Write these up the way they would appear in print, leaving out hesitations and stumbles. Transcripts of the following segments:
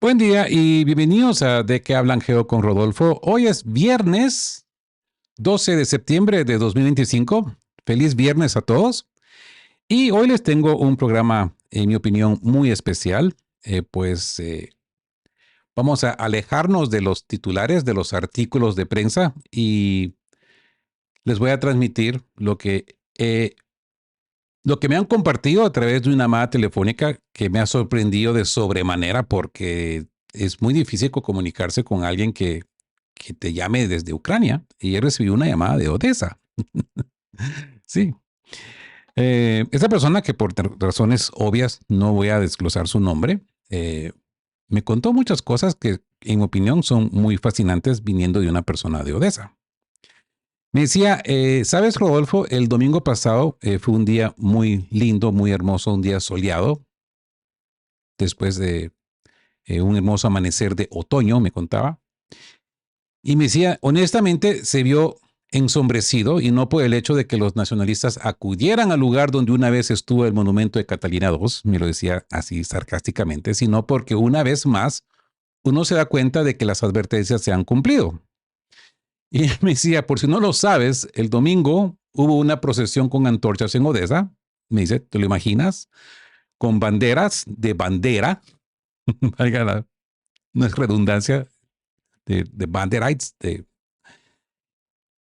Buen día y bienvenidos a De qué hablan Geo con Rodolfo. Hoy es viernes 12 de septiembre de 2025. Feliz viernes a todos. Y hoy les tengo un programa, en mi opinión, muy especial. Vamos a alejarnos de los titulares, de los artículos de prensa y les voy a transmitir lo que me han compartido a través de una llamada telefónica que me ha sorprendido de sobremanera porque es muy difícil comunicarse con alguien que te llame desde Ucrania y he recibido una llamada de Odessa. Sí. Esa persona que por razones obvias no voy a desglosar su nombre, me contó muchas cosas que en mi opinión son muy fascinantes viniendo de una persona de Odessa. Me decía, ¿sabes, Rodolfo? El domingo pasado fue un día muy lindo, muy hermoso, un día soleado, después de un hermoso amanecer de otoño, me contaba. Y me decía, honestamente, se vio ensombrecido y no por el hecho de que los nacionalistas acudieran al lugar donde una vez estuvo el monumento de Catalina II, me lo decía así sarcásticamente, sino porque una vez más uno se da cuenta de que las advertencias se han cumplido. Y me decía, por si no lo sabes, el domingo hubo una procesión con antorchas en Odessa. Me dice, ¿te lo imaginas? Con banderas de bandera, no es redundancia, de banderites.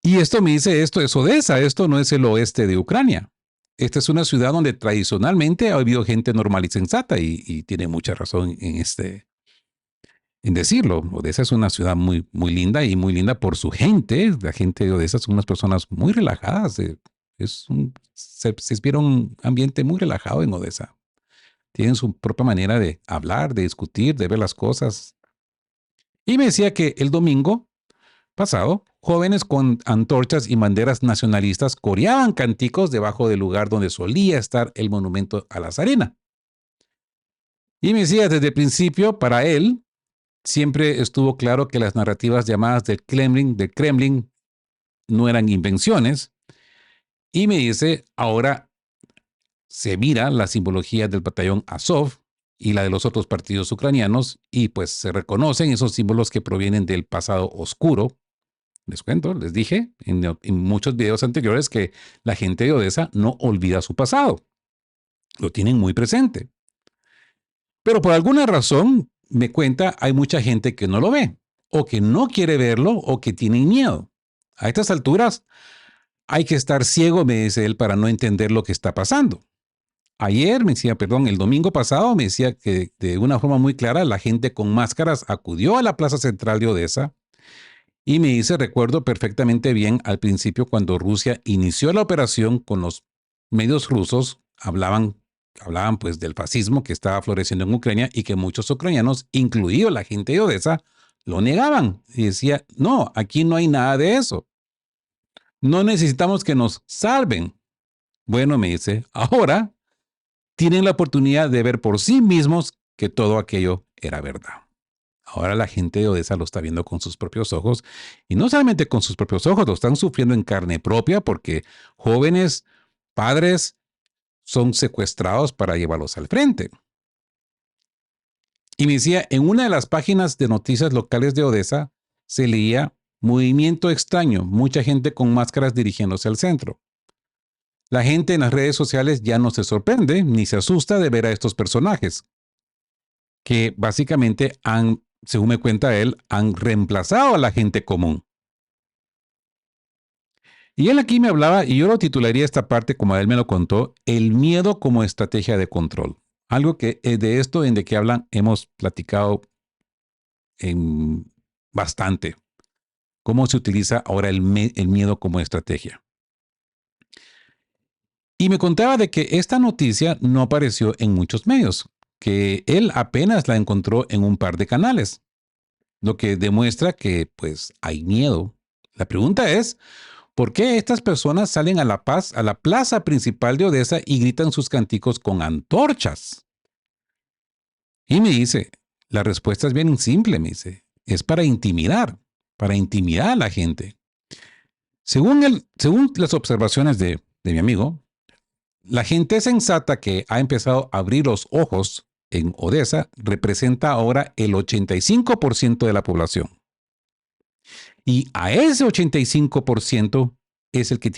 Y esto me dice, esto es Odessa, esto no es el oeste de Ucrania. Esta es una ciudad donde tradicionalmente ha habido gente normal y sensata y tiene mucha razón en decirlo. Odessa es una ciudad muy, muy linda y muy linda por su gente. La gente de Odessa son unas personas muy relajadas. Se inspira un ambiente muy relajado en Odessa. Tienen su propia manera de hablar, de discutir, de ver las cosas. Y me decía que el domingo pasado, jóvenes con antorchas y banderas nacionalistas coreaban canticos debajo del lugar donde solía estar el monumento a la Zarina. Y me decía, desde el principio, para él, siempre estuvo claro que las narrativas llamadas del Kremlin no eran invenciones. Y me dice, ahora se mira la simbología del batallón Azov y la de los otros partidos ucranianos y pues se reconocen esos símbolos que provienen del pasado oscuro. Les cuento, les dije en muchos videos anteriores que la gente de Odessa no olvida su pasado. Lo tienen muy presente. Pero por alguna razón, me cuenta, hay mucha gente que no lo ve, o que no quiere verlo, o que tiene miedo. A estas alturas, hay que estar ciego, me dice él, para no entender lo que está pasando. Ayer, me decía, perdón, el domingo pasado, me decía que de una forma muy clara, la gente con máscaras acudió a la plaza central de Odessa. Y me dice, recuerdo perfectamente bien al principio cuando Rusia inició la operación con los medios rusos, hablaban pues del fascismo que estaba floreciendo en Ucrania y que muchos ucranianos, incluido la gente de Odessa, lo negaban. Y decía, no, aquí no hay nada de eso. No necesitamos que nos salven. Bueno, me dice, ahora tienen la oportunidad de ver por sí mismos que todo aquello era verdad. Ahora la gente de Odessa lo está viendo con sus propios ojos y no solamente con sus propios ojos, lo están sufriendo en carne propia porque jóvenes, padres, son secuestrados para llevarlos al frente. Y me decía, en una de las páginas de noticias locales de Odessa se leía movimiento extraño, mucha gente con máscaras dirigiéndose al centro. La gente en las redes sociales ya no se sorprende ni se asusta de ver a estos personajes, que básicamente han, según me cuenta él, han reemplazado a la gente común. Y él aquí me hablaba, y yo lo titularía esta parte, como él me lo contó, el miedo como estrategia de control. Algo que de esto en de que hablan hemos platicado en bastante. Cómo se utiliza ahora el miedo como estrategia. Y me contaba de que esta noticia no apareció en muchos medios, que él apenas la encontró en un par de canales, lo que demuestra que pues hay miedo. La pregunta es, ¿por qué estas personas salen a la plaza principal de Odessa y gritan sus canticos con antorchas? Y me dice, la respuesta es bien simple, me dice, es para intimidar a la gente. Según las observaciones de mi amigo, la gente sensata que ha empezado a abrir los ojos en Odessa representa ahora el 85% de la población. Y a ese 85% es el que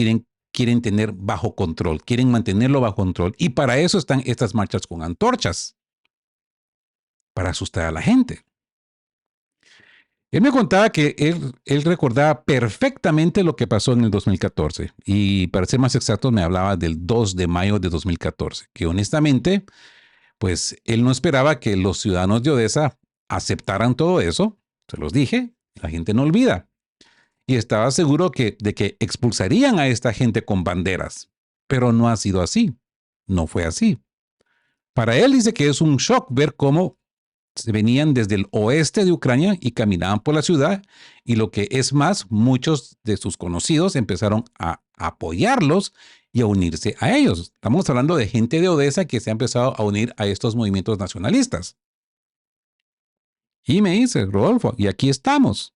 quieren tener bajo control, quieren mantenerlo bajo control. Y para eso están estas marchas con antorchas, para asustar a la gente. Él me contaba que él recordaba perfectamente lo que pasó en el 2014. Y para ser más exacto, me hablaba del 2 de mayo de 2014, que honestamente, pues él no esperaba que los ciudadanos de Odessa aceptaran todo eso. Se los dije, la gente no olvida. Y estaba seguro de que expulsarían a esta gente con banderas. Pero no ha sido así. No fue así. Para él dice que es un shock ver cómo se venían desde el oeste de Ucrania y caminaban por la ciudad, y lo que es más, muchos de sus conocidos empezaron a apoyarlos y a unirse a ellos. Estamos hablando de gente de Odessa que se ha empezado a unir a estos movimientos nacionalistas. Y me dice, Rodolfo, y aquí estamos.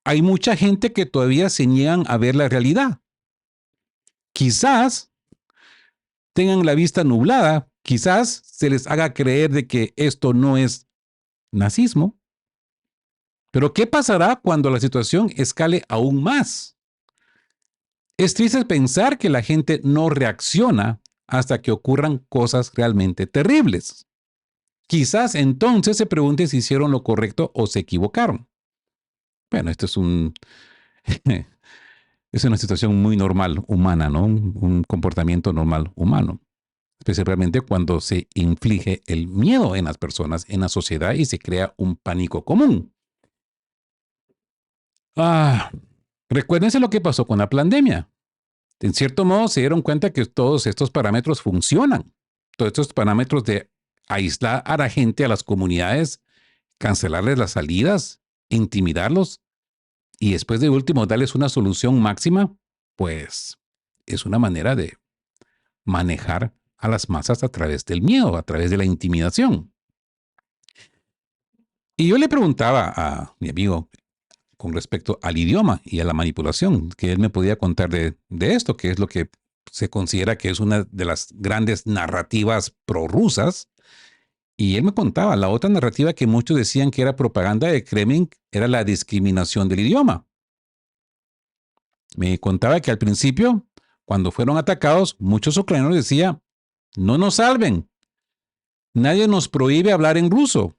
Hay mucha gente que todavía se niegan a ver la realidad. Quizás tengan la vista nublada, quizás se les haga creer de que esto no es nazismo. Pero ¿qué pasará cuando la situación escale aún más? Es triste pensar que la gente no reacciona hasta que ocurran cosas realmente terribles. Quizás entonces se pregunte si hicieron lo correcto o se equivocaron. Bueno, esto es es una situación muy normal, humana, ¿no? Un comportamiento normal humano. Especialmente cuando se inflige el miedo en las personas, en la sociedad, y se crea un pánico común. Recuérdense lo que pasó con la pandemia. En cierto modo se dieron cuenta que todos estos parámetros funcionan. Todos estos parámetros de aislar a la gente, a las comunidades, cancelarles las salidas, intimidarlos y después de último darles una solución máxima, pues es una manera de manejar a las masas a través del miedo, a través de la intimidación. Y yo le preguntaba a mi amigo con respecto al idioma y a la manipulación, que él me podía contar de esto, que es lo que se considera que es una de las grandes narrativas prorrusas. Y él me contaba, la otra narrativa que muchos decían que era propaganda de Kremlin era la discriminación del idioma. Me contaba que al principio, cuando fueron atacados, muchos ucranianos decían, no nos salven, nadie nos prohíbe hablar en ruso,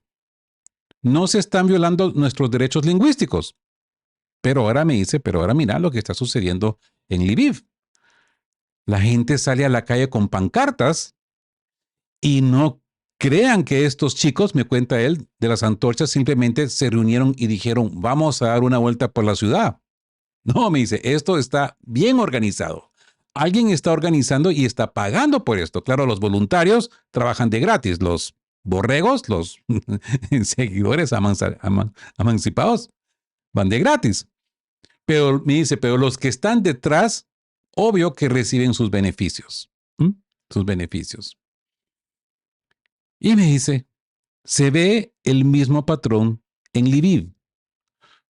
no se están violando nuestros derechos lingüísticos. Pero ahora me dice, pero ahora mira lo que está sucediendo en Lviv. La gente sale a la calle con pancartas y no crean que estos chicos, me cuenta él, de las antorchas simplemente se reunieron y dijeron, vamos a dar una vuelta por la ciudad. No, me dice, esto está bien organizado. Alguien está organizando y está pagando por esto. Claro, los voluntarios trabajan de gratis. Los borregos, los seguidores emancipados, van de gratis. Pero me dice, pero los que están detrás, obvio que reciben sus beneficios. Sus beneficios. Y me dice, se ve el mismo patrón en Lviv.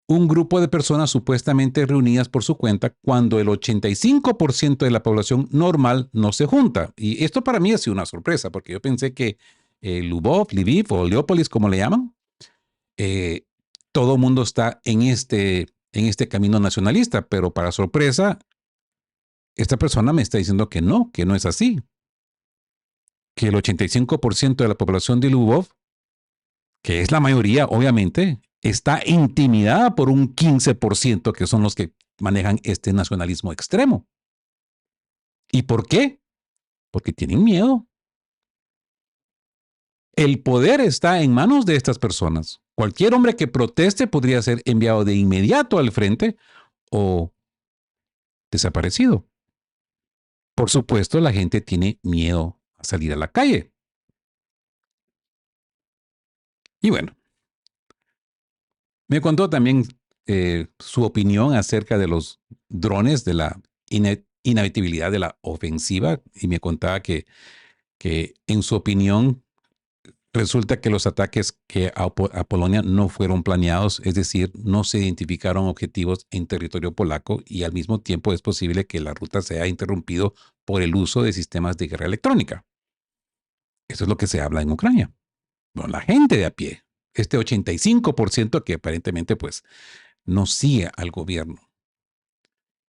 Un grupo de personas supuestamente reunidas por su cuenta cuando el 85% de la población normal no se junta. Y esto para mí ha sido una sorpresa, porque yo pensé que Lviv o Leópolis, como le llaman, todo el mundo está en este camino nacionalista, pero para sorpresa, esta persona me está diciendo que no es así. Que el 85% de la población de Lvov, que es la mayoría, obviamente, está intimidada por un 15% que son los que manejan este nacionalismo extremo. ¿Y por qué? Porque tienen miedo. El poder está en manos de estas personas. Cualquier hombre que proteste podría ser enviado de inmediato al frente o desaparecido. Por supuesto, la gente tiene miedo a salir a la calle. Y bueno, me contó también su opinión acerca de los drones, de la inevitabilidad de la ofensiva, y me contaba que en su opinión resulta que los ataques a Polonia no fueron planeados, es decir, no se identificaron objetivos en territorio polaco y al mismo tiempo es posible que la ruta sea interrumpido por el uso de sistemas de guerra electrónica. Eso es lo que se habla en Ucrania. Bueno, la gente de a pie, este 85% que aparentemente pues no sigue al gobierno.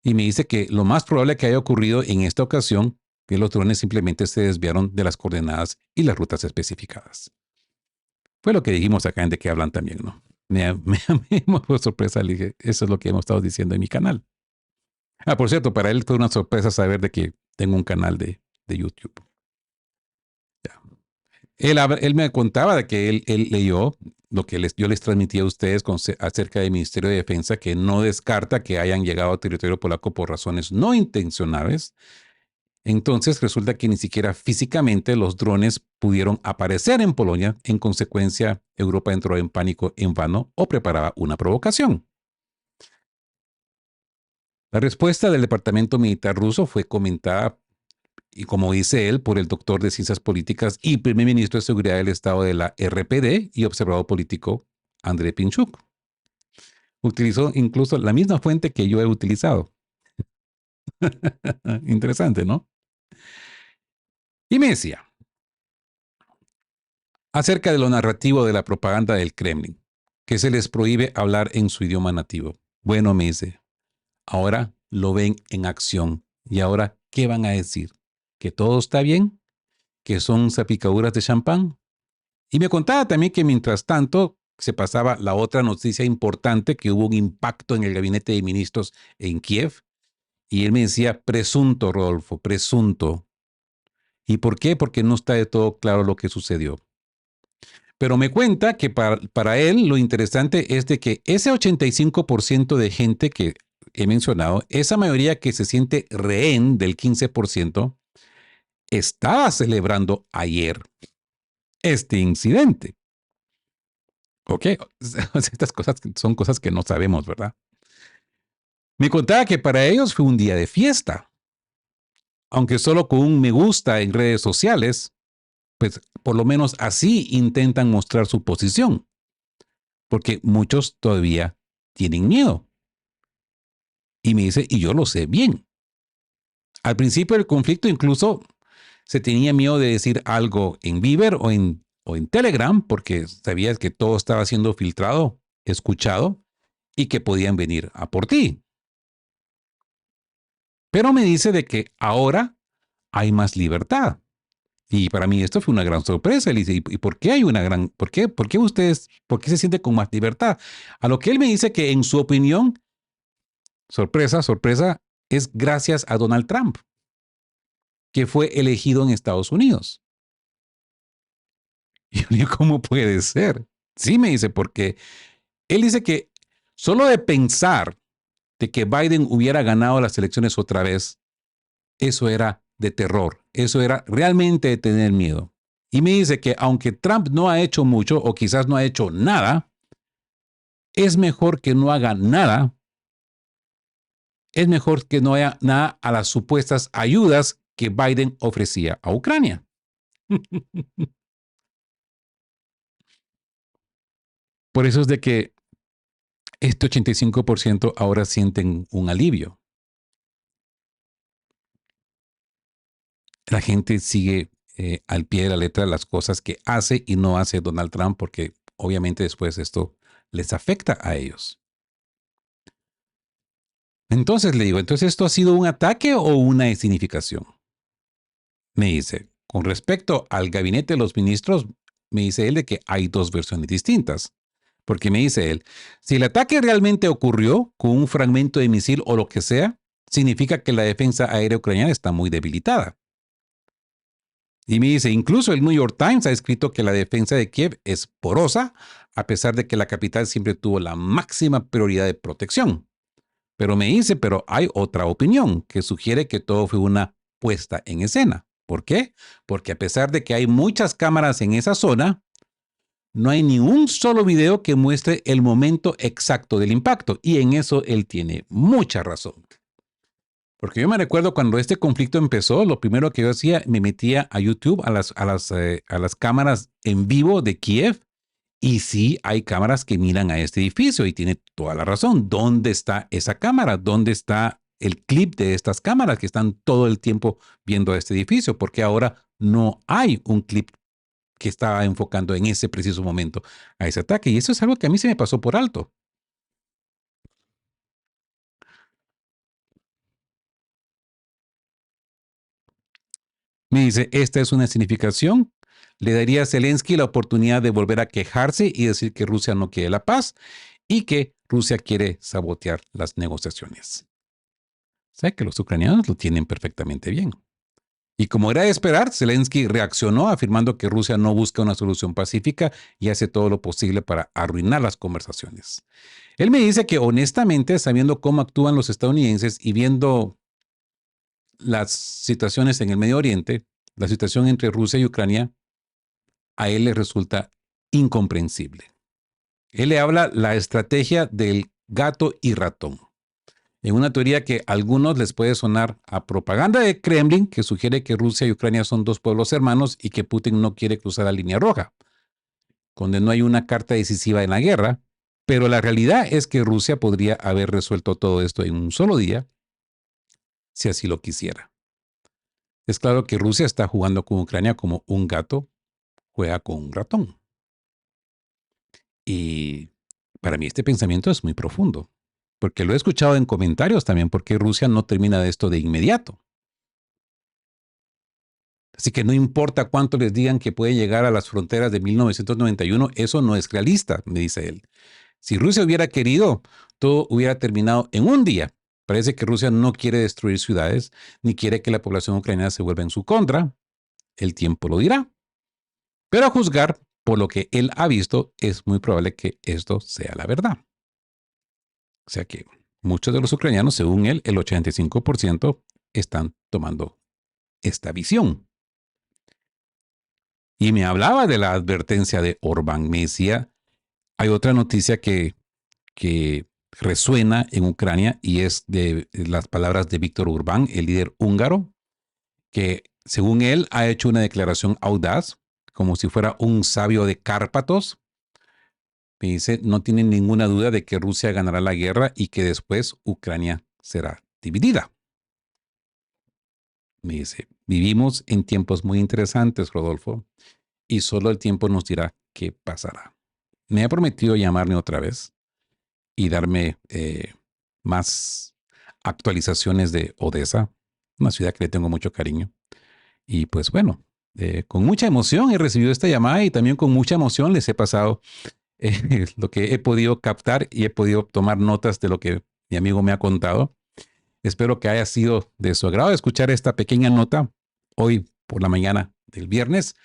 Y me dice que lo más probable que haya ocurrido en esta ocasión que los drones simplemente se desviaron de las coordenadas y las rutas especificadas. Fue lo que dijimos acá en De Qué Hablan también, ¿no? Me fue sorpresa, le dije, eso es lo que hemos estado diciendo en mi canal. Ah, por cierto, para él fue una sorpresa saber de que tengo un canal de YouTube. Ya. Él me contaba de que él leyó lo que yo les transmití a ustedes acerca del Ministerio de Defensa, que no descarta que hayan llegado a territorio polaco por razones no intencionales. Entonces resulta que ni siquiera físicamente los drones pudieron aparecer en Polonia. En consecuencia, Europa entró en pánico en vano o preparaba una provocación. La respuesta del Departamento Militar ruso fue comentada, y como dice él, por el doctor de Ciencias Políticas y primer ministro de Seguridad del Estado de la RPD y observador político Andrei Pinchuk. Utilizó incluso la misma fuente que yo he utilizado. Interesante, ¿no? Y me decía, acerca de lo narrativo de la propaganda del Kremlin, que se les prohíbe hablar en su idioma nativo. Bueno, me dice, ahora lo ven en acción. ¿Y ahora qué van a decir? ¿Que todo está bien? ¿Que son salpicaduras de champán? Y me contaba también que mientras tanto se pasaba la otra noticia importante, que hubo un impacto en el gabinete de ministros en Kiev. Y él me decía, presunto, Rodolfo, presunto. ¿Y por qué? Porque no está de todo claro lo que sucedió. Pero me cuenta que para él lo interesante es de que ese 85% de gente que he mencionado, esa mayoría que se siente rehén del 15%, estaba celebrando ayer este incidente. ¿Ok? Estas cosas son cosas que no sabemos, ¿verdad? Me contaba que para ellos fue un día de fiesta. Aunque solo con un me gusta en redes sociales, pues por lo menos así intentan mostrar su posición. Porque muchos todavía tienen miedo. Y me dice, y yo lo sé bien. Al principio del conflicto incluso se tenía miedo de decir algo en Viber o en Telegram porque sabías que todo estaba siendo filtrado, escuchado y que podían venir a por ti. Pero me dice de que ahora hay más libertad. Y para mí esto fue una gran sorpresa. Él dice, ¿y por qué hay una gran, por qué ustedes, por qué se siente con más libertad? A lo que él me dice que en su opinión, sorpresa, sorpresa, es gracias a Donald Trump, que fue elegido en Estados Unidos. Y yo digo, ¿cómo puede ser? Sí, me dice, porque él dice que solo de pensar de que Biden hubiera ganado las elecciones otra vez, eso era de terror, eso era realmente de tener miedo. Y me dice que aunque Trump no ha hecho mucho o quizás no ha hecho nada, es mejor que no haga nada, es mejor que no haya nada a las supuestas ayudas que Biden ofrecía a Ucrania. Por eso es de que este 85% ahora sienten un alivio. La gente sigue al pie de la letra las cosas que hace y no hace Donald Trump porque obviamente después esto les afecta a ellos. Entonces le digo, ¿entonces esto ha sido un ataque o una escenificación? Me dice, con respecto al gabinete de los ministros, me dice él de que hay dos versiones distintas. Porque me dice él, si el ataque realmente ocurrió con un fragmento de misil o lo que sea, significa que la defensa aérea ucraniana está muy debilitada. Y me dice, incluso el New York Times ha escrito que la defensa de Kiev es porosa, a pesar de que la capital siempre tuvo la máxima prioridad de protección. Pero me dice, pero hay otra opinión que sugiere que todo fue una puesta en escena. ¿Por qué? Porque a pesar de que hay muchas cámaras en esa zona, no hay ni un solo video que muestre el momento exacto del impacto. Y en eso él tiene mucha razón. Porque yo me recuerdo cuando este conflicto empezó, lo primero que yo hacía, me metía a YouTube a las cámaras en vivo de Kiev. Y sí, hay cámaras que miran a este edificio y tiene toda la razón. ¿Dónde está esa cámara? ¿Dónde está el clip de estas cámaras que están todo el tiempo viendo a este edificio? Porque ahora no hay un clip que estaba enfocando en ese preciso momento a ese ataque. Y eso es algo que a mí se me pasó por alto. Me dice, esta es una significación. Le daría a Zelensky la oportunidad de volver a quejarse y decir que Rusia no quiere la paz y que Rusia quiere sabotear las negociaciones. O sea que los ucranianos lo tienen perfectamente bien. Y como era de esperar, Zelensky reaccionó afirmando que Rusia no busca una solución pacífica y hace todo lo posible para arruinar las conversaciones. Él me dice que honestamente, sabiendo cómo actúan los estadounidenses y viendo las situaciones en el Medio Oriente, la situación entre Rusia y Ucrania, a él le resulta incomprensible. Él le habla la estrategia del gato y ratón, en una teoría que a algunos les puede sonar a propaganda de Kremlin, que sugiere que Rusia y Ucrania son dos pueblos hermanos y que Putin no quiere cruzar la línea roja, donde no hay una carta decisiva en la guerra, pero la realidad es que Rusia podría haber resuelto todo esto en un solo día, si así lo quisiera. Es claro que Rusia está jugando con Ucrania como un gato juega con un ratón. Y para mí este pensamiento es muy profundo, porque lo he escuchado en comentarios también, porque Rusia no termina de esto de inmediato. Así que no importa cuánto les digan que puede llegar a las fronteras de 1991, eso no es realista, me dice él. Si Rusia hubiera querido, todo hubiera terminado en un día. Parece que Rusia no quiere destruir ciudades, ni quiere que la población ucraniana se vuelva en su contra. El tiempo lo dirá. Pero a juzgar por lo que él ha visto, es muy probable que esto sea la verdad. O sea que muchos de los ucranianos, según él, el 85% están tomando esta visión. Y me hablaba de la advertencia de Orbán. Me decía, hay otra noticia que resuena en Ucrania y es de las palabras de Víctor Orbán, el líder húngaro, que según él ha hecho una declaración audaz, como si fuera un sabio de Cárpatos. Me dice, no tienen ninguna duda de que Rusia ganará la guerra y que después Ucrania será dividida. Me dice, vivimos en tiempos muy interesantes, Rodolfo, y solo el tiempo nos dirá qué pasará. Me ha prometido llamarme otra vez y darme más actualizaciones de Odessa, una ciudad que le tengo mucho cariño. Y pues bueno, con mucha emoción he recibido esta llamada y también con mucha emoción les he pasado lo que he podido captar y he podido tomar notas de lo que mi amigo me ha contado. Espero que haya sido de su agrado escuchar esta pequeña nota hoy por la mañana del viernes.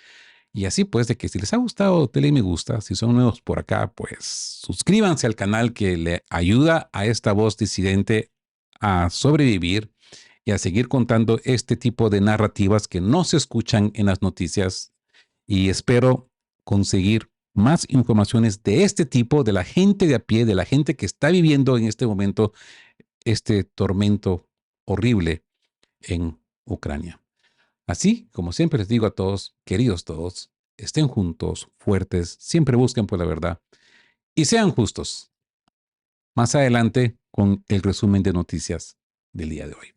Y así pues, de que si les ha gustado, denle me gusta. Si son nuevos por acá, pues suscríbanse al canal que le ayuda a esta voz disidente a sobrevivir y a seguir contando este tipo de narrativas que no se escuchan en las noticias. Y espero conseguir más informaciones de este tipo, de la gente de a pie, de la gente que está viviendo en este momento este tormento horrible en Ucrania. Así, como siempre les digo a todos, queridos todos, estén juntos, fuertes, siempre busquen por la verdad y sean justos. Más adelante con el resumen de noticias del día de hoy.